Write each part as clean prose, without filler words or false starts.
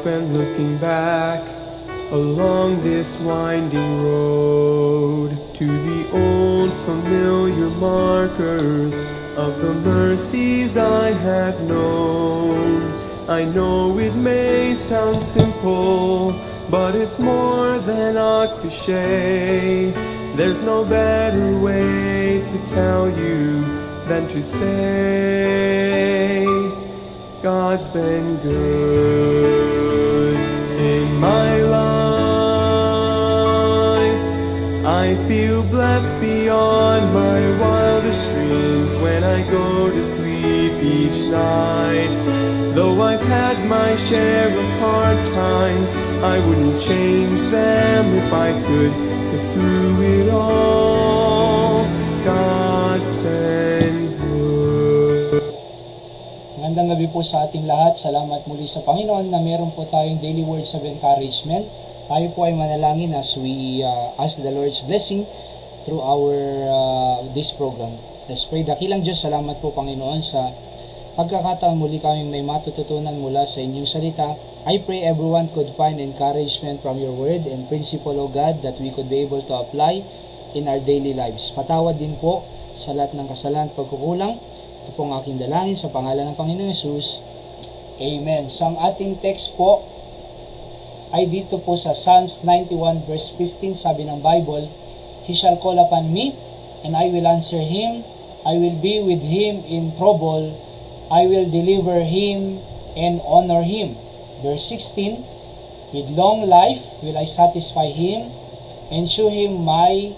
when looking back along this winding road to the old familiar markers of the mercies I have known. I know it may sound simple, but it's more than a cliche. There's no better way to tell you than to say God's been good in my life. I feel blessed beyond my wildest dreams when I go to sleep each night. Though I've had my share of hard times, I wouldn't change them if I could, 'cause through it all, God's been good. Magandang gabi po sa ating lahat. Salamat muli sa Panginoon na meron po tayong daily words of encouragement. Tayo po ay manalangin as we ask the Lord's blessing through our this program. Let's pray. Dakilang Diyos, salamat po Panginoon sa pagkakataon muli kaming may matututunan mula sa inyong salita. I pray everyone could find encouragement from your word and principle, O God, that we could be able to apply in our daily lives. Patawad din po sa lahat ng kasalanan at pagkukulang. Ito po ang aking dalangin sa pangalan ng Panginoong Hesus. Amen. So ang ating text po ay dito po sa Psalms 91 verse 15. Sabi ng Bible, He shall call upon me, and I will answer him. I will be with him in trouble. I will deliver him and honor him. Verse 16, with long life will I satisfy him and show him my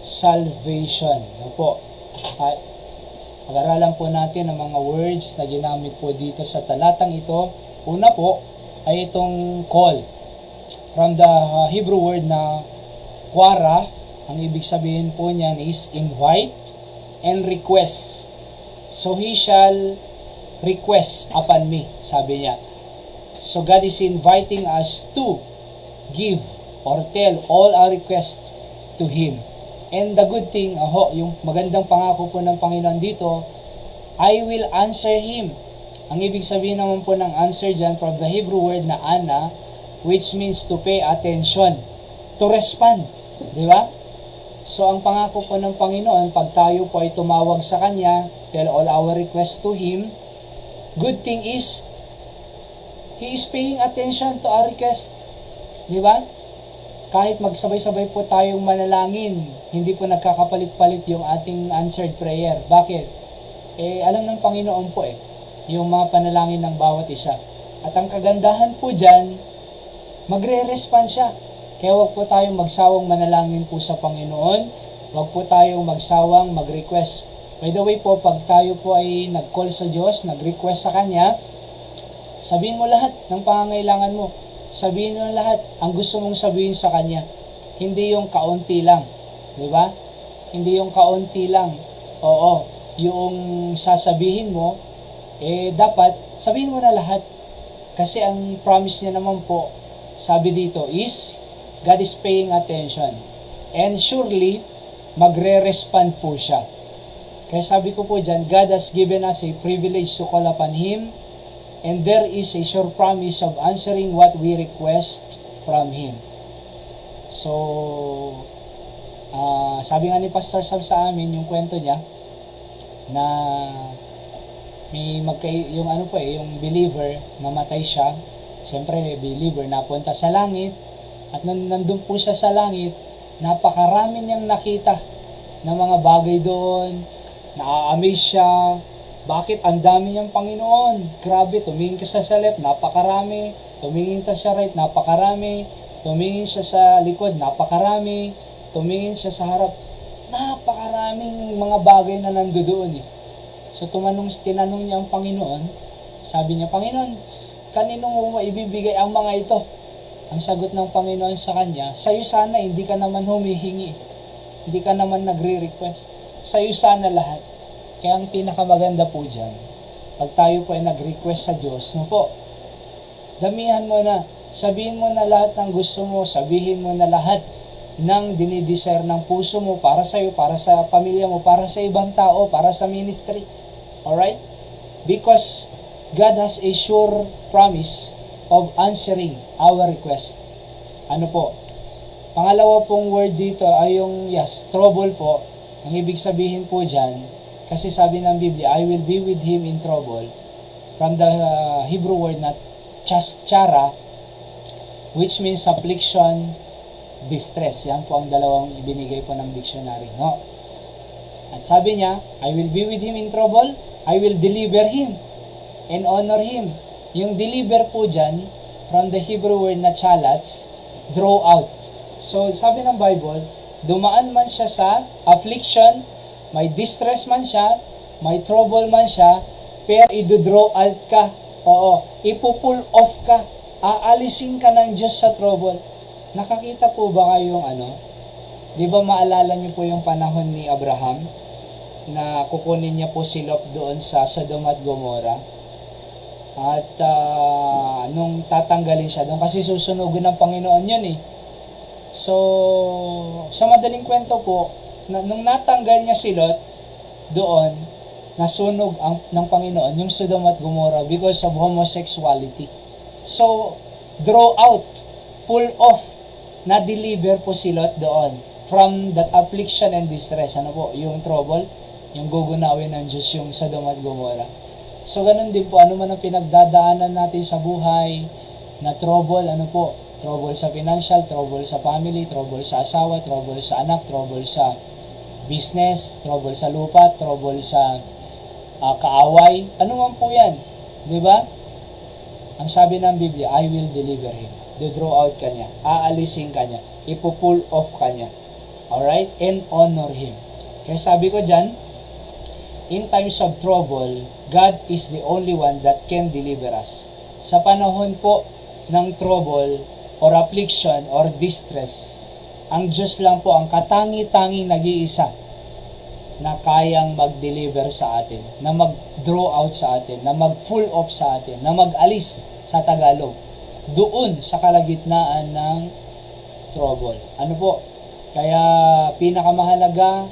salvation. Ano po? Pag-aralan po natin ang mga words na ginamit po dito sa talatang ito. Una po ay itong call. From the Hebrew word na quara, ang ibig sabihin po niyan is invite and request. So he shall request upon me, sabi niya. So God is inviting us to give or tell all our requests to Him. And the good thing, yung magandang pangako po ng Panginoon dito, I will answer Him. Ang ibig sabihin naman po ng answer dyan from the Hebrew word na ana, which means to pay attention, to respond. Di ba? So ang pangako po ng Panginoon, pag tayo po ay tumawag sa Kanya, tell all our requests to Him, good thing is, He is paying attention to our request. Di ba? Kahit magsabay-sabay po tayong manalangin, hindi po nagkakapalit-palit yung ating answered prayer. Bakit? Alam ng Panginoon po yung mga panalangin ng bawat isa. At ang kagandahan po dyan, magre-respond siya. Kaya wag po tayong magsawang manalangin po sa Panginoon. Wag po tayong magsawang mag-request. By the way po, pag tayo po ay nag-call sa Diyos, nag-request sa Kanya, sabihin mo lahat ng pangangailangan mo. Sabihin mo lahat ang gusto mong sabihin sa Kanya. Hindi yung kaunti lang. Di ba? Hindi yung kaunti lang. Oo, yung sasabihin mo, dapat sabihin mo na lahat. Kasi ang promise niya naman po, sabi dito is, God is paying attention. And surely, magre-respond po siya. Kaya sabi ko po dyan, God has given us a privilege to call upon Him, and there is a sure promise of answering what we request from Him. So, sabi nga ni Pastor Sam sa amin, yung kwento niya, na may yung believer, namatay siya. Siyempre, believer, napunta sa langit, at nandun po siya sa langit, napakarami niyang nakita na mga bagay doon, na-amaze siya. Bakit? Ang dami niyang Panginoon. Grabe, tumingin ka sa left, napakarami. Tumingin ka sa right, napakarami. Tumingin siya sa likod, napakarami. Tumingin siya sa harap, napakaraming mga bagay na nandoon So tinanong niya ang Panginoon, sabi niya, Panginoon, kanino mo maibibigay ang mga ito? Ang sagot ng Panginoon sa kanya, sa'yo sana, hindi ka naman humihingi. Hindi ka naman nagre-request. Sa'yo sana lahat. Kaya ang pinakamaganda po dyan, pag tayo po ay nag-request sa Diyos, damihan mo na, sabihin mo na lahat ng gusto mo, sabihin mo na lahat ng dinidesire ng puso mo para sa'yo, para sa pamilya mo, para sa ibang tao, para sa ministry. Alright? Because God has a sure promise of answering our request. Ano po? Pangalawa pong word dito ay yung trouble po. Ang ibig sabihin po dyan, kasi sabi ng Biblia, I will be with him in trouble. From the Hebrew word na chara, which means affliction, distress. Yan po ang dalawang ibinigay po ng dictionary. No? At sabi niya, I will be with him in trouble, I will deliver him and honor him. Yung deliver po dyan, from the Hebrew word na chalats, draw out. So, sabi ng Bible, dumaan man siya sa affliction, may distress man siya, may trouble man siya, pero i-draw out ka. Oo, ipupull off ka. Aalisin ka ng Diyos sa trouble. Nakakita po ba kayong di ba maalala niyo po yung panahon ni Abraham na kukunin niya po si Lot doon sa Sodom at Gomorrah? At nung tatanggalin siya doon, kasi susunugin ng Panginoon yun eh. So, sa madaling kwento po, nung natanggal niya si Lot doon, nasunog ng Panginoon yung Sodom at Gomorrah because of homosexuality. So, draw out, pull off, na-deliver po si Lot doon from that affliction and distress. Ano po? Yung trouble, yung gugunawin ng Diyos yung Sodom at Gomorrah. So, ganun din po, ano man ang pinagdadaanan natin sa buhay, na trouble, trouble sa financial, trouble sa family, trouble sa asawa, trouble sa anak, trouble sa business, trouble sa lupa, trouble sa kaaway, ano man po yan, di ba? Ang sabi ng Biblia, I will deliver him. Do-draw out ka niya, aalisin ka niya, ipupull off ka niya, alright, and honor him. Kaya sabi ko dyan, in times of trouble, God is the only one that can deliver us. Sa panahon po ng trouble, or affliction, or distress, ang Diyos lang po ang katangi-tanging nag-iisa na kayang mag-deliver sa atin, na mag-draw out sa atin, na mag-full off sa atin, na mag-alis sa Tagalog, doon sa kalagitnaan ng trouble. Ano po? Kaya pinakamahalaga,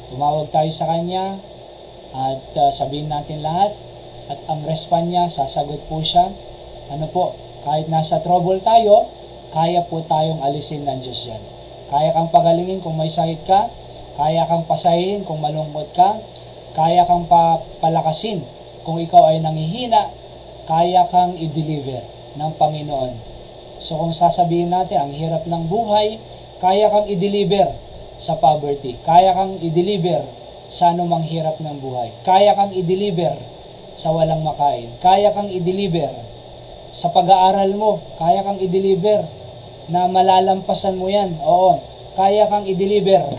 tumawag tayo sa Kanya, at sabihin natin lahat, at ang response niya, sasagot po siya. Ano po? Kahit nasa trouble tayo, kaya po tayong alisin ng Diyos yan. Kaya kang pagalingin kung may sakit ka, kaya kang pasahin kung malungkot ka, kaya kang palakasin kung ikaw ay nanghihina, kaya kang i-deliver ng Panginoon. So kung sasabihin natin, ang hirap ng buhay, kaya kang i-deliver sa poverty, kaya kang i-deliver sa anumang hirap ng buhay, kaya kang i-deliver sa walang makain, kaya kang i-deliver sa pag-aaral mo, kaya kang i-deliver na malalampasan mo yan. Oo, kaya kang i-deliver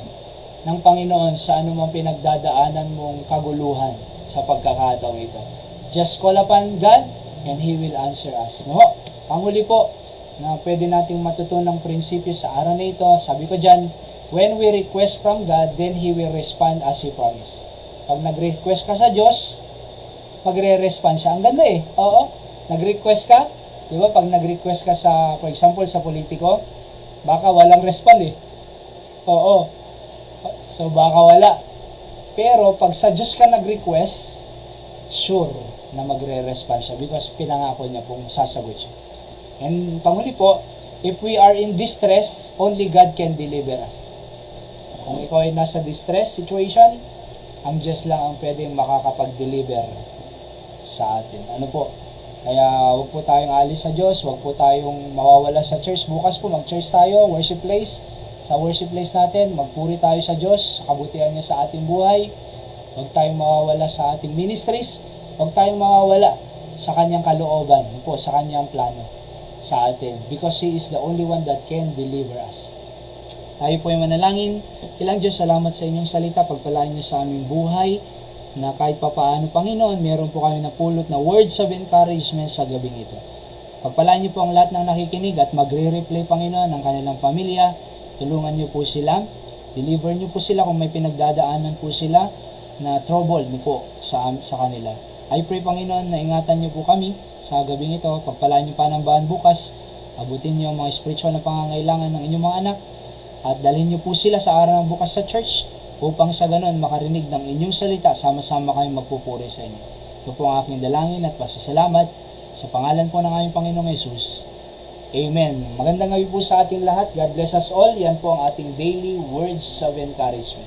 ng Panginoon sa anumang pinagdadaanan mong kaguluhan sa pagkakataong ito. Just call upon God and He will answer us. No? Panghuli po na pwede nating matutunang prinsipyo sa araw na ito, sabi ko dyan, when we request from God, then He will respond as He promised. Pag nag-request ka sa Diyos, magre-respond siya. Ang ganda eh. Oo, nag-request ka, di ba? Pag nag-request ka sa, for example, sa politiko, baka walang respond eh. Oo. So, baka wala. Pero, pag sa Diyos ka nag-request, sure na magre-respond siya because pinangako niya pong sasagot siya. And panghuli po, if we are in distress, only God can deliver us. Kung ikaw ay nasa distress situation, ang Diyos lang ang pwedeng makakapag-deliver sa atin. Ano po? Kaya huwag po tayong alis sa Diyos, huwag po tayong mawawala sa church. Bukas po mag-church tayo, worship place. Sa worship place natin, magpuri tayo sa Diyos, sa kabutihan niya sa ating buhay. Huwag tayong mawawala sa ating ministries. Huwag tayong mawawala sa kanyang kalooban, po, sa kanyang plano sa atin. Because He is the only one that can deliver us. Tayo po ay manalangin. Kilang Diyos, salamat sa inyong salita. Pagpalain niyo sa aming buhay na kahit papaano, Panginoon, meron po kami napulot na words of encouragement sa gabing ito. Pagpalain niyo po ang lahat ng nakikinig at magre-replay, Panginoon, ng kanilang pamilya. Tulungan niyo po sila. Deliver niyo po sila kung may pinagdadaanan po sila na trouble niyo po sa kanila. I pray, Panginoon, na ingatan niyo po kami sa gabing ito. Pagpalain niyo pa ng baan bukas. Abutin niyo ang mga spiritual na pangangailangan ng inyong mga anak. At dalhin niyo po sila sa araw ng bukas sa church upang sa ganon makarinig ng inyong salita, sama-sama kayong magpupuri sa inyo. Ito po ang aking dalangin at pasasalamat Sa pangalan po ng aming Panginoong Yesus. Amen. Magandang gabi po sa ating lahat. God bless us all. Yan po ang ating daily words of encouragement.